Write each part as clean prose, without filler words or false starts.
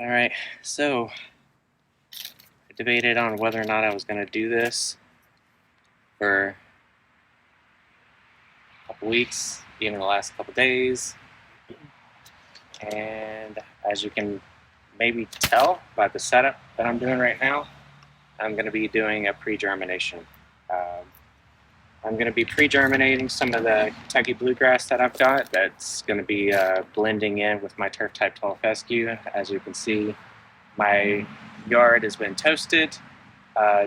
Alright, so I debated on whether or not I was going to do this for a couple weeks, even the last couple days. And as you can maybe tell by the setup that I'm doing right now, I'm going to be doing a pre-germination. Um, I'm going to be pre-germinating some of the Kentucky bluegrass that I've got. That's going to be blending in with my turf type 12 fescue. As you can see, my yard has been toasted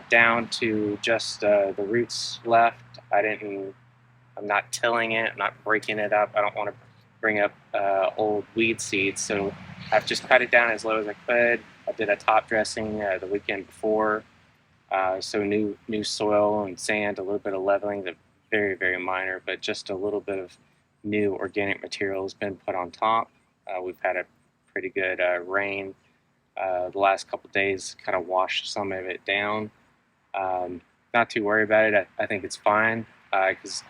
down to just the roots left. I'm not tilling it, I'm not breaking it up. I don't want to bring up old weed seeds, so I've just cut it down as low as I could. I did a top dressing the weekend before, so new soil and sand, a little bit of leveling, very minor, but just a little bit of new organic material has been put on top. We've had a pretty good rain the last couple days, kind of washed some of it down. Not too worried about it. I think it's fine because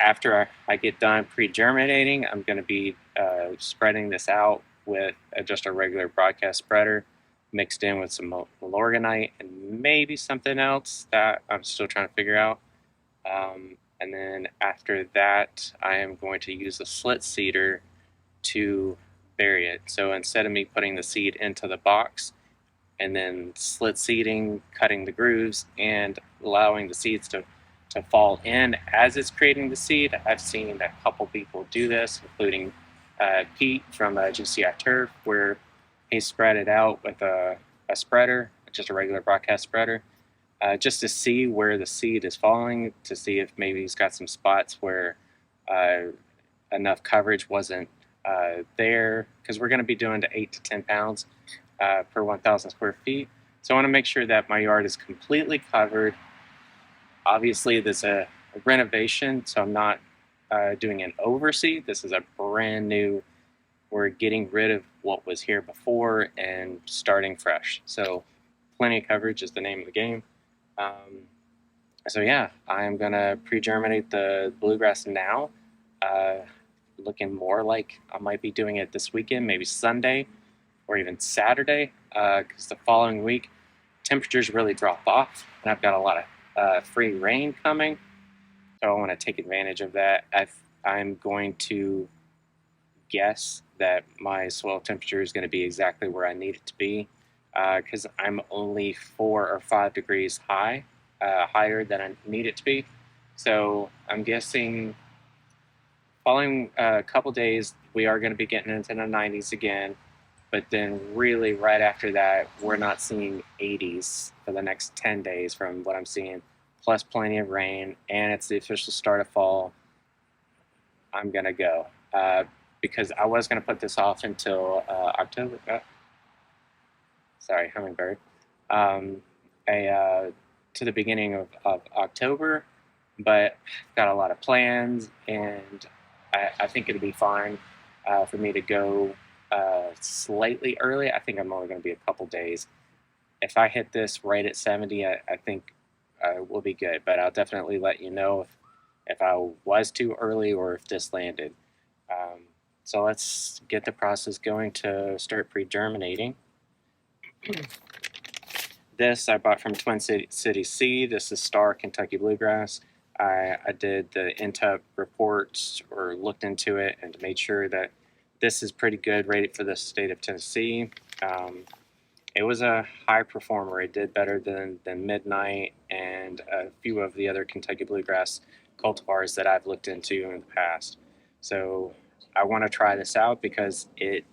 after I get done pre-germinating, I'm going to be spreading this out with just a regular broadcast spreader mixed in with some Milorganite and maybe something else that I'm still trying to figure out. And then after that, I am going to use a slit seeder to bury it. So instead of me putting the seed into the box and then slit seeding, cutting the grooves, and allowing the seeds to fall in as it's creating the seed, I've seen a couple people do this, including Pete from GCI Turf, where he spread it out with a spreader, just a regular broadcast spreader, just to see where the seed is falling, to see if maybe he's got some spots where enough coverage wasn't there, because we're going to be doing to 8 to 10 pounds per 1,000 square feet. So I want to make sure that my yard is completely covered. Obviously, there's a renovation, so I'm not doing an overseed. This is a brand new, we're getting rid of what was here before and starting fresh. So plenty of coverage is the name of the game. So yeah, I'm going to pre-germinate the bluegrass now. Looking more like I might be doing it this weekend, maybe Sunday or even Saturday, because the following week temperatures really drop off, and I've got a lot of free rain coming, so I want to take advantage of that. I'm going to guess that my soil temperature is going to be exactly where I need it to be, because I'm only 4 or 5 degrees higher than I need it to be. So I'm guessing following a couple days, we are going to be getting into the 90s again. But then really right after that, we're not seeing 80s for the next 10 days from what I'm seeing, plus plenty of rain, and it's the official start of fall. I'm going to go because I was going to put this off until October. Sorry, hummingbird. To the beginning of October, but I've got a lot of plans, and I think it'll be fine for me to go slightly early. I think I'm only going to be a couple days. If I hit this right at 70, I think we'll be good. But I'll definitely let you know if I was too early or if this landed. So let's get the process going to start pre-germinating. This I bought from Twin City Seed. This is Star Kentucky Bluegrass. I did the INTUP reports or looked into it and made sure that this is pretty good, rated for the state of Tennessee. It was a high performer. It did better than Midnight and a few of the other Kentucky Bluegrass cultivars that I've looked into in the past. So I want to try this out because it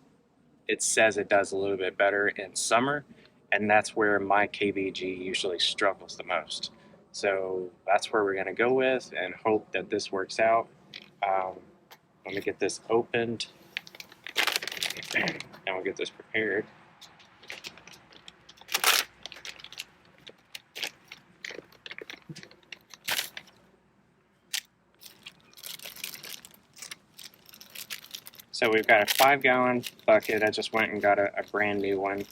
says it does a little bit better in summer, and that's where my KBG usually struggles the most. So that's where we're going to go with and hope that this works out. Let me get this opened and we'll get this prepared. So we've got a 5-gallon bucket. I just went and got a brand new one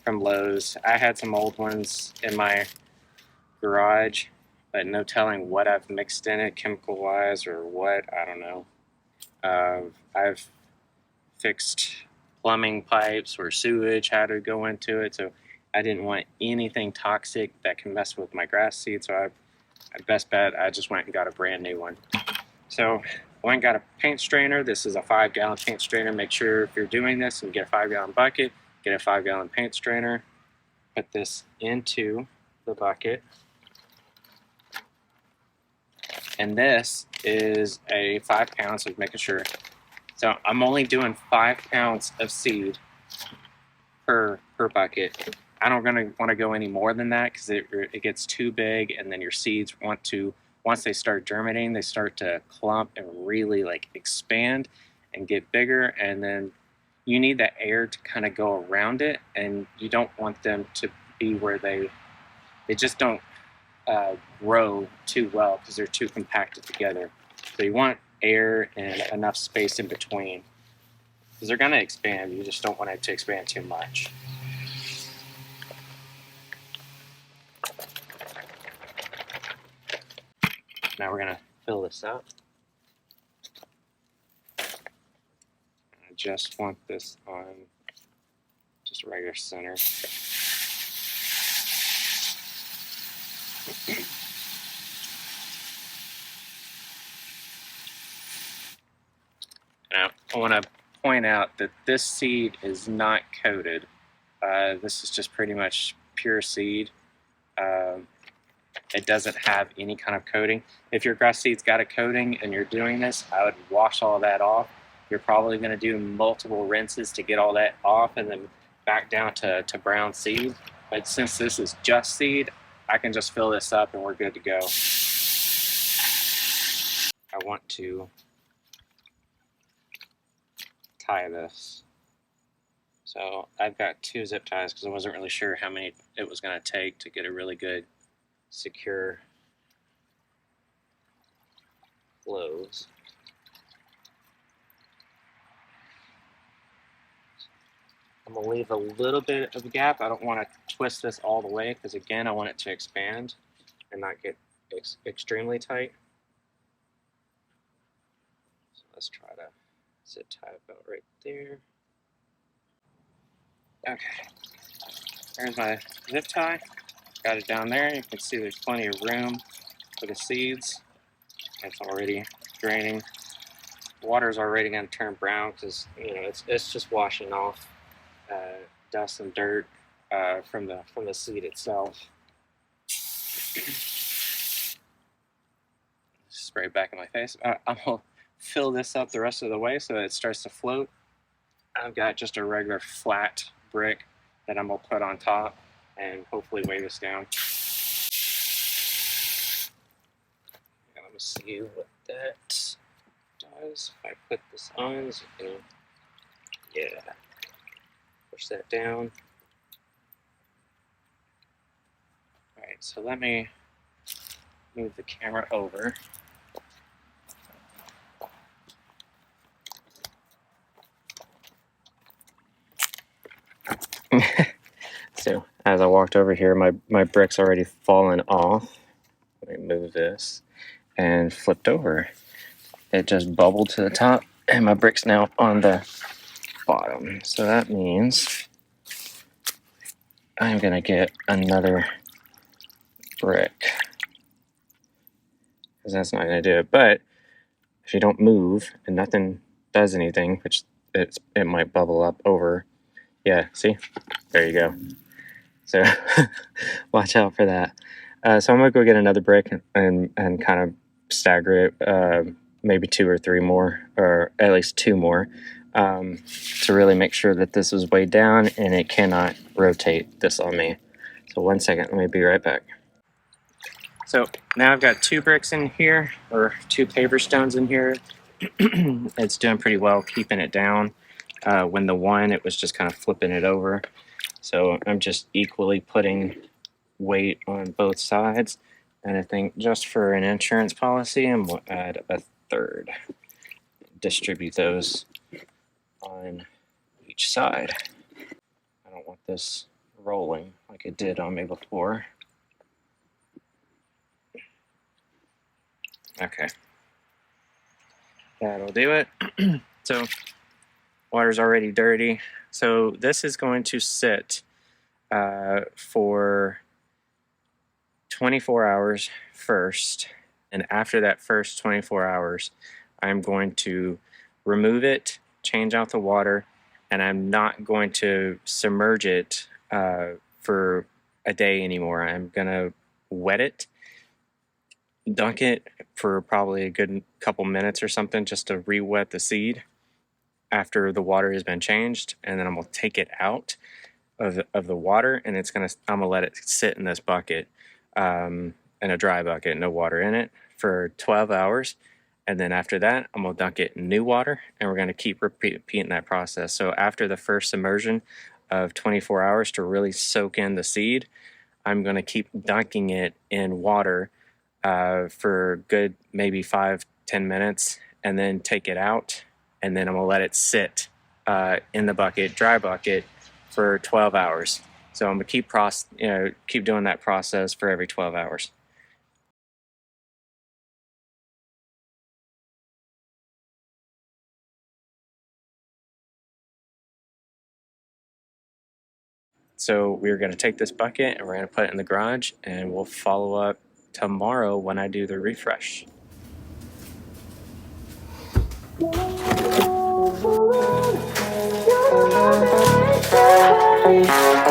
from Lowe's. I had some old ones in my garage, but no telling what I've mixed in it chemical-wise or what, I don't know. I've fixed plumbing pipes or sewage had to go into it. So I didn't want anything toxic that can mess with my grass seed. So I best bet I just went and got a brand new one. So I went and got a paint strainer. This is a 5-gallon paint strainer. Make sure if you're doing this and get a 5-gallon bucket, get a 5-gallon paint strainer. Put this into the bucket. And this is a 5 pounds, so making sure. So I'm only doing 5 pounds of seed per bucket. I don't want to go any more than that because it gets too big, and then your seeds once they start germinating, they start to clump and really like expand and get bigger, and then you need that air to kind of go around it, and you don't want them to be where they just don't grow too well because they're too compacted together. So you want air and enough space in between because they're going to expand. You just don't want it to expand too much. Now we're going to fill this up. I just want this on just regular center. Now, I want to point out that this seed is not coated. This is just pretty much pure seed. It doesn't have any kind of coating. If your grass seed's got a coating and you're doing this, I would wash all that off. You're probably going to do multiple rinses to get all that off and then back down to brown seed. But since this is just seed, I can just fill this up and we're good to go. I want to tie this. So I've got 2 zip ties because I wasn't really sure how many it was going to take to get a really good secure close. I'm going to leave a little bit of a gap. I don't want to twist this all the way because again I want it to expand and not get extremely tight. So let's try to zip tie about right there. Okay, there's my zip tie. Got it down there. You can see there's plenty of room for the seeds. It's already draining. Water's already going to turn brown because it's just washing off dust and dirt from the seed itself. Spray back in my face. I'm gonna fill this up the rest of the way so that it starts to float. I've got just a regular flat brick that I'm gonna put on top and hopefully weigh this down. Let me see what that does. If I put this on, so you can, yeah, push that down. All right, so let me move the camera over. So as I walked over here, my brick's already fallen off. Let me move this and flipped over. It just bubbled to the top and my brick's now on the bottom. So that means I'm gonna get another brick because that's not gonna do it. But if you don't move and nothing does anything, which it might bubble up over. Yeah, see? There you go. So watch out for that. So I'm gonna go get another brick and kind of stagger it, maybe 2 or 3 more, or at least 2 more, to really make sure that this is weighed down and it cannot rotate this on me. So 1 second, let me be right back. So now I've got 2 bricks in here, or 2 paver stones in here. It's doing pretty well keeping it down. When the one, it was just kind of flipping it over. So I'm just equally putting weight on both sides. And I think just for an insurance policy, I'm going to add a 3rd. Distribute those on each side. I don't want this rolling like it did on me before. Okay. That'll do it. So Water's already dirty. So this is going to sit for 24 hours first. And after that first 24 hours, I'm going to remove it, change out the water, and I'm not going to submerge it for a day anymore. I'm going to wet it, dunk it for probably a good couple minutes or something just to re-wet the seed after the water has been changed, and then I'm going to take it out of the water, and I'm gonna let it sit in this bucket, in a dry bucket, no water in it, for 12 hours. And then after that, I'm gonna dunk it in new water, and we're gonna keep repeating that process. So after the first immersion of 24 hours to really soak in the seed, I'm gonna keep dunking it in water for good maybe 5-10 minutes, and then take it out, and then I'm gonna let it sit in the bucket, dry bucket, for 12 hours. So I'm gonna keep doing that process for every 12 hours. So we're gonna take this bucket and we're gonna put it in the garage, and we'll follow up tomorrow when I do the refresh.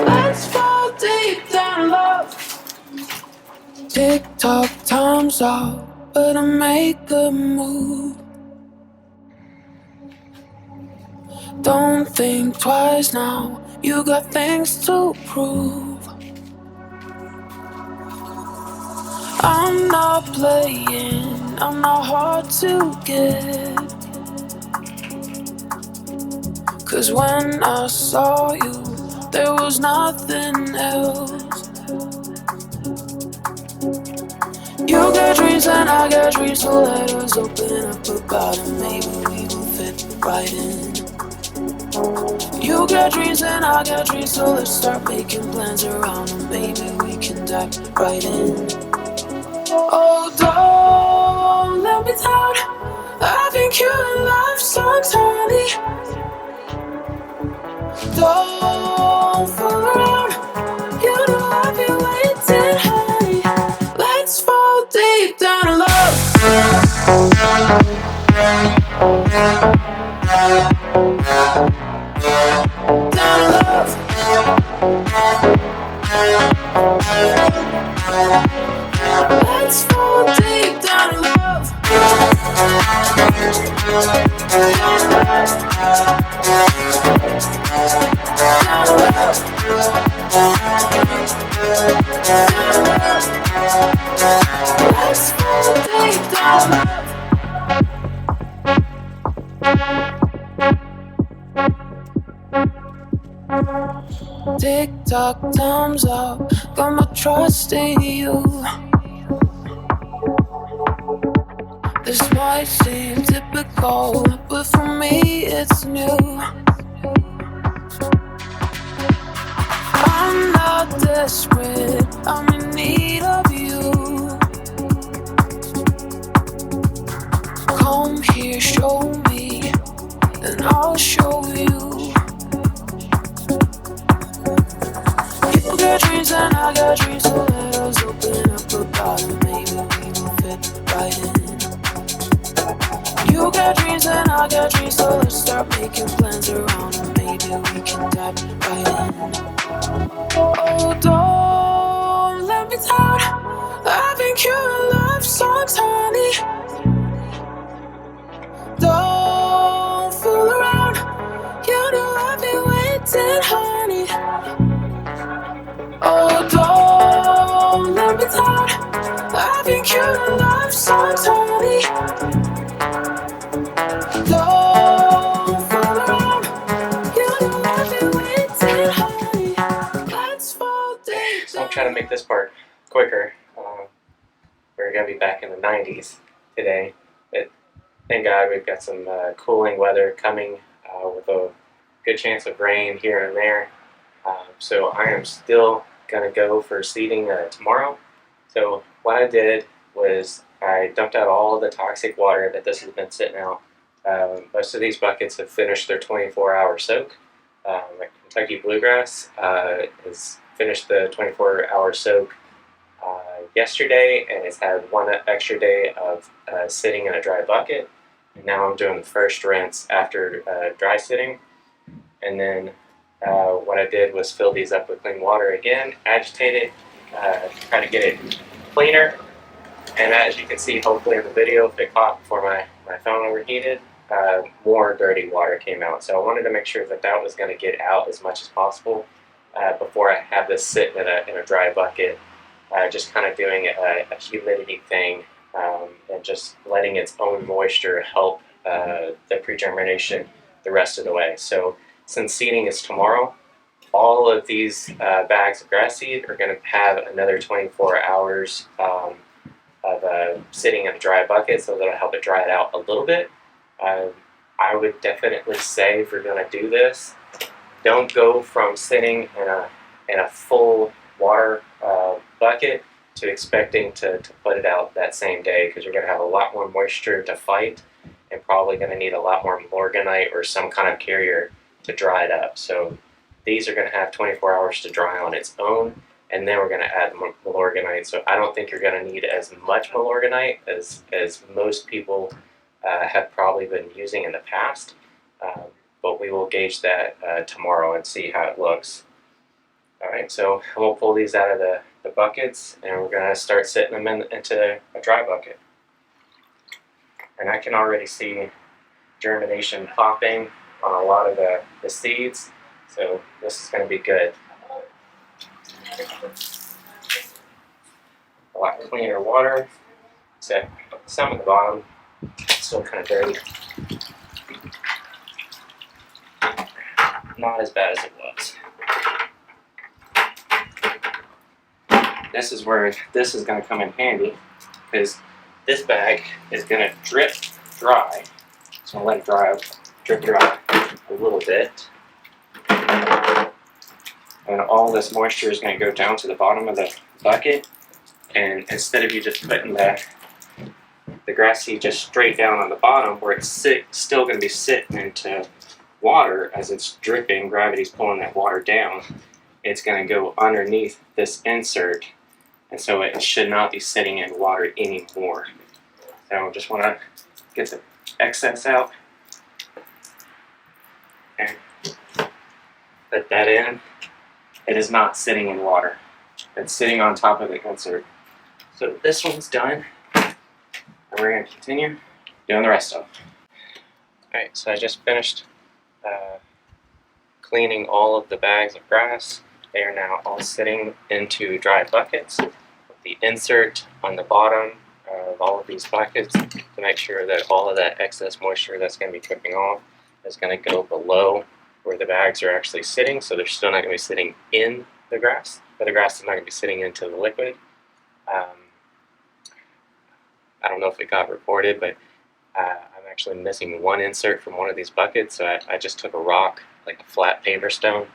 Let's fall deep down love. Tick tock, time's up, but I make a move. Don't think twice now, you got things to prove. I'm not playing, I'm not hard to get. Cause when I saw you, there was nothing else. You got dreams and I got dreams, so let us open up about it. Maybe we will fit right in. You got dreams and I got dreams, so let's start making plans around them. Maybe we can dive right in. Oh, don't let me down. I've been killing love songs, honey. Don't fall around. You know I've been waiting, honey. Let's fall deep down in love. Down in love. Let's fall deep down in love. Down in love. Let's fall deep down in love. Tick tock, time's up. Got my trust in you. This might seem typical, but for me it's new. I'm not desperate, I'm in need of you. Come here, show me, and I'll show you. You got dreams and I got dreams, so let us open up about it. Maybe we will fit right in. You got dreams and I got dreams, so let's start making plans around them. Maybe we can dive right in. Oh, don't let me down. I've been killing love songs, honey. Don't fool around. You know I've been waiting, honey. Oh, don't let me down. I've been killing love songs, honey. Don't fool around. You know I've been waiting, honey. Let's fall deep. So I'm trying to make this part quicker. We're gonna be back in the 90s today. But thank God we've got some cooling weather coming with a good chance of rain here and there. So I am still gonna go for seeding tomorrow. So what I did was I dumped out all the toxic water that this has been sitting out Most of these buckets have finished their 24-hour soak. Kentucky Bluegrass has finished the 24-hour soak yesterday, and it's had one extra day of sitting in a dry bucket. And now I'm doing the first rinse after dry sitting. And then what I did was fill these up with clean water again, agitate it, try to get it cleaner. And as you can see, hopefully in the video, if it caught before my phone overheated, more dirty water came out. So I wanted to make sure that that was going to get out as much as possible before I have this sit in a dry bucket. Just kind of doing a humidity thing and just letting its own moisture help the pre-germination the rest of the way. So since seeding is tomorrow, all of these bags of grass seed are going to have another 24 hours of sitting in a dry bucket, so that'll help it dry it out a little bit. I would definitely say, if you're going to do this, don't go from sitting in a full water bucket to expecting to put it out that same day, because you're going to have a lot more moisture to fight and probably going to need a lot more Milorganite or some kind of carrier to dry it up. So these are going to have 24 hours to dry on its own, and then we're going to add Milorganite. So I don't think you're going to need as much Milorganite as most people have probably been using in the past, but we will gauge that tomorrow and see how it looks. Alright, so we'll pull these out of the buckets, and we're going to start sitting them into a dry bucket. And I can already see germination popping on a lot of the seeds, so this is going to be good. A lot cleaner water, except some at the bottom, still kind of dirty. Not as bad as it was. This is where this is going to come in handy, because this bag is going to drip dry. So I'll let it drip dry a little bit. And all this moisture is going to go down to the bottom of the bucket. And instead of you just putting the grass seed just straight down on the bottom, where it's still going to be sitting into water as it's dripping, gravity's pulling that water down, it's going to go underneath this insert. And so it should not be sitting in water anymore. So I just want to get the excess out. Okay. Put that in. It is not sitting in water. It's sitting on top of the insert. So this one's done. And we're going to continue doing the rest of them. Alright, so I just finished cleaning all of the bags of grass. They are now all sitting into dry buckets with the insert on the bottom of all of these buckets to make sure that all of that excess moisture that's going to be dripping off is going to go below where the bags are actually sitting, so they're still not going to be sitting in the grass, but the grass is not going to be sitting into the liquid. I don't know if it got reported, but I'm actually missing one insert from one of these buckets, so I just took a rock, like a flat paver stone,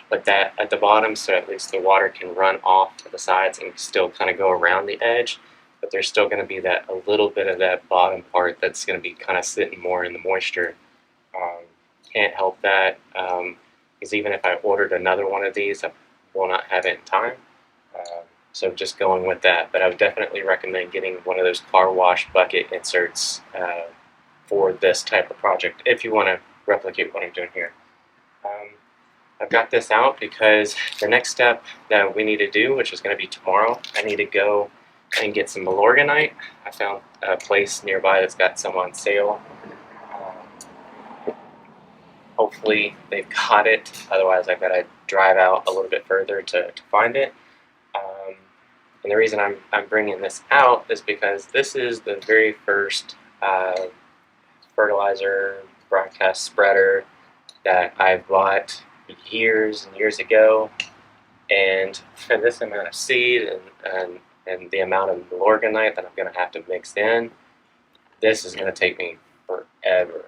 put that at the bottom so at least the water can run off to the sides and still kind of go around the edge, but there's still going to be that a little bit of that bottom part that's going to be kind of sitting more in the moisture. Can't help that, because even if I ordered another one of these, I will not have it in time. So just going with that, but I would definitely recommend getting one of those car wash bucket inserts for this type of project if you want to replicate what I'm doing here. I've got this out because the next step that we need to do, which is going to be tomorrow, I need to go and get some Milorganite. I found a place nearby that's got some on sale. Hopefully they've got it, otherwise I've got to drive out a little bit further to find it. And the reason I'm bringing this out is because this is the very first fertilizer broadcast spreader that I bought years and years ago, and for this amount of seed and the amount of Milorganite that I'm going to have to mix in, this is going to take me forever.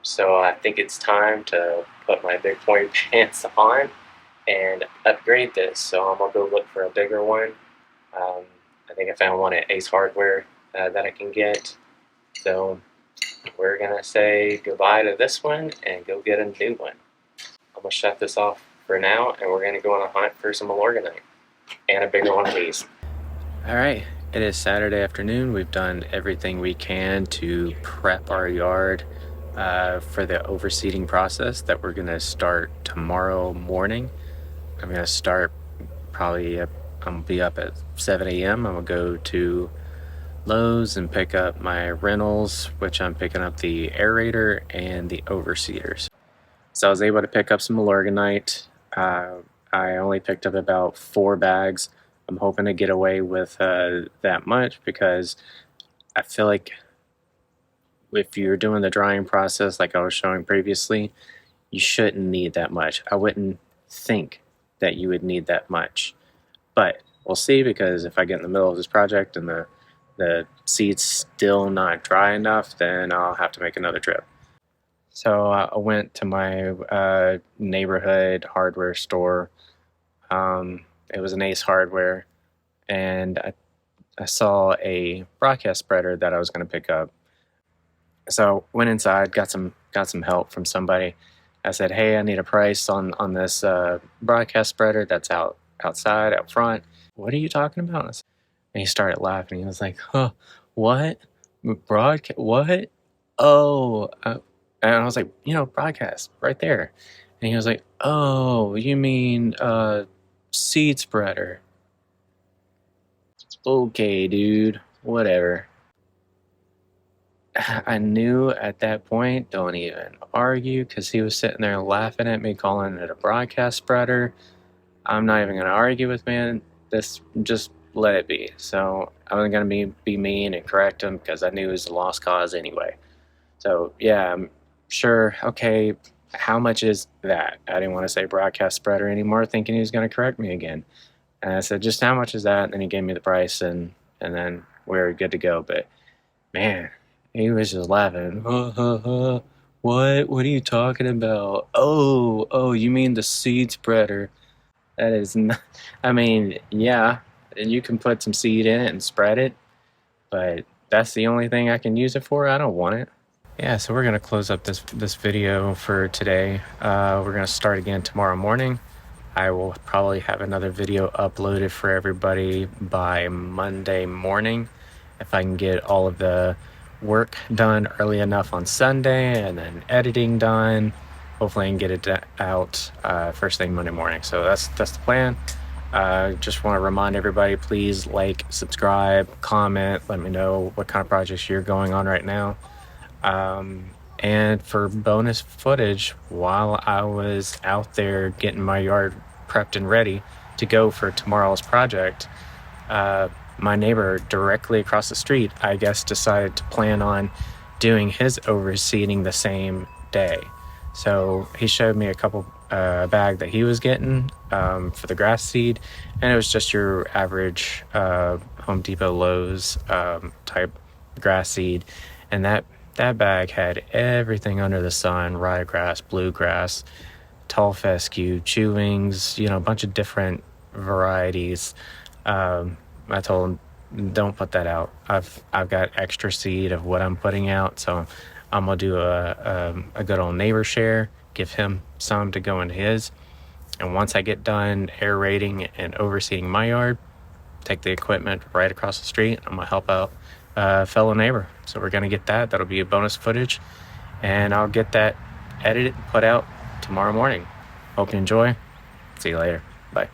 So I think it's time to put my big boy pants on and upgrade this. So I'm going to go look for a bigger one. I think I found one at Ace Hardware that I can get. So we're gonna say goodbye to this one and go get a new one. I'm gonna shut this off for now, and we're gonna go on a hunt for some Milorganite and a bigger one of these. All right, it is Saturday afternoon. We've done everything we can to prep our yard for the overseeding process that we're gonna start tomorrow morning. I'm gonna start probably, I'm gonna be up at 7 a.m. I'm gonna go to Lowe's and pick up my rentals, which I'm picking up the aerator and the overseeders. So I was able to pick up some Milorganite. I only picked up about 4 bags. I'm hoping to get away with that much because I feel like if you're doing the drying process like I was showing previously, you shouldn't need that much. I wouldn't think that you would need that much, but we'll see, because if I get in the middle of this project and the seed's still not dry enough, then I'll have to make another trip. So I went to my neighborhood hardware store. It was an Ace Hardware, and I saw a broadcast spreader that I was going to pick up. So went inside, got some help from somebody. I said, "Hey, I need a price on this broadcast spreader that's outside, out front." "What are you talking about?" And he started laughing. He was like, "Huh, what? Broadcast? What? Oh." And I was like, broadcast right there. And he was like, "Oh, you mean seed spreader?" Okay, dude, whatever. I knew at that point, don't even argue, because he was sitting there laughing at me, calling it a broadcast spreader. I'm not even going to argue with man. This, just let it be. So I wasn't going to be mean and correct him, because I knew it was a lost cause anyway. So yeah, I'm sure. Okay, how much is that? I didn't want to say broadcast spreader anymore, thinking he was going to correct me again. And I said, "Just how much is that?" And then he gave me the price, and then we're good to go. But man, he was just laughing. What? What are you talking about? Oh, you mean the seed spreader? That is not, I mean, yeah, you can put some seed in it and spread it, but that's the only thing I can use it for. I don't want it. Yeah, so we're gonna close up this video for today. We're gonna start again tomorrow morning. I will probably have another video uploaded for everybody by Monday morning, if I can get all of the work done early enough on Sunday, and then editing done. Hopefully I can get it out first thing Monday morning. So that's the plan. Just want to remind everybody, please like, subscribe, comment, let me know what kind of projects you're going on right now. And for bonus footage, while I was out there getting my yard prepped and ready to go for tomorrow's project, my neighbor directly across the street, I guess, decided to plan on doing his overseeding the same day. So he showed me a couple bag that he was getting for the grass seed, and it was just your average Home Depot, Lowe's type grass seed, and that bag had everything under the sun: ryegrass, bluegrass, tall fescue, chewings, a bunch of different varieties. I told him, "Don't put that out. I've got extra seed of what I'm putting out, so I'm gonna do a good old neighbor share, give him some to go into his, and once I get done aerating and overseeing my yard, take the equipment right across the street. I'm gonna help out a fellow neighbor. So we're gonna get that. That'll be a bonus footage, and I'll get that edited and put out tomorrow morning. Hope you enjoy. See you later. Bye."